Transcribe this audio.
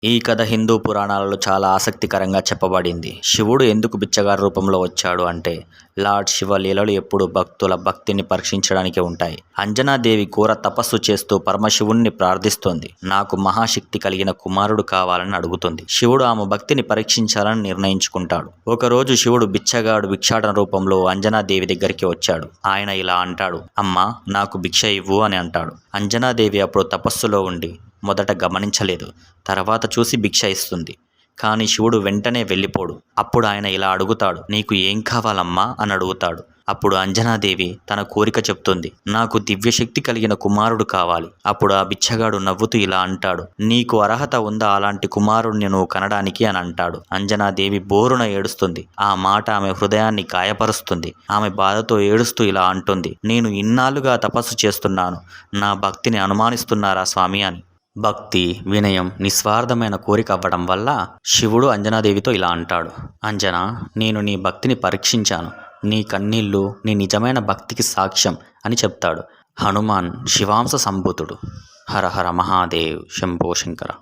ఈ కథ హిందూ పురాణాలలో చాలా ఆసక్తికరంగా చెప్పబడింది. శివుడు ఎందుకు బిచ్చగాడి రూపంలో వచ్చాడు అంటే, లార్డ్ శివ లీలలు ఎప్పుడూ భక్తుల భక్తిని పరీక్షించడానికి ఉంటాయి. అంజనాదేవి ఘోర తపస్సు చేస్తూ పరమశివుణ్ణి ప్రార్థిస్తోంది. నాకు మహాశక్తి కలిగిన కుమారుడు కావాలని అడుగుతుంది. శివుడు ఆమె భక్తిని పరీక్షించాలని నిర్ణయించుకుంటాడు. ఒకరోజు శివుడు బిచ్చగాడు భిక్షాటన రూపంలో అంజనాదేవి దగ్గరికి వచ్చాడు. ఆయన ఇలా అంటాడు, అమ్మా నాకు భిక్ష ఇవ్వు అని అంటాడు. అంజనాదేవి అప్పుడు తపస్సులో ఉండి మొదట గమనించలేదు. తర్వాత చూసి భిక్ష ఇస్తుంది. కానీ శివుడు వెంటనే వెళ్ళిపోడు. అప్పుడు ఆయన ఇలా అడుగుతాడు, నీకు ఏం కావాలమ్మా అని అడుగుతాడు. అప్పుడు అంజనాదేవి తన కోరిక చెప్తుంది, నాకు దివ్యశక్తి కలిగిన కుమారుడు కావాలి. అప్పుడు ఆ బిచ్చగాడు నవ్వుతూ ఇలా అంటాడు, నీకు అర్హత ఉందా అలాంటి కుమారుడిని నువ్వు కనడానికి అని అంటాడు. అంజనాదేవి బోరున ఏడుస్తుంది. ఆ మాట ఆమె హృదయాన్ని గాయపరుస్తుంది. ఆమె బాధతో ఏడుస్తూ ఇలా అంటుంది, నేను ఇన్నాళ్ళుగా తపస్సు చేస్తున్నాను, నా భక్తిని అనుమానిస్తున్నారా స్వామి అని. భక్తి, వినయం, నిస్వార్థమైన కోరిక అవ్వడం వల్ల శివుడు అంజనాదేవితో ఇలా అంటాడు, అంజనా నేను నీ భక్తిని పరీక్షించాను. నీ కన్నీళ్ళు నీ నిజమైన భక్తికి సాక్ష్యం అని చెప్తాడు. హనుమాన్ శివాంశ సంభూతుడు. హర హర మహాదేవ్ శంభో శంకర.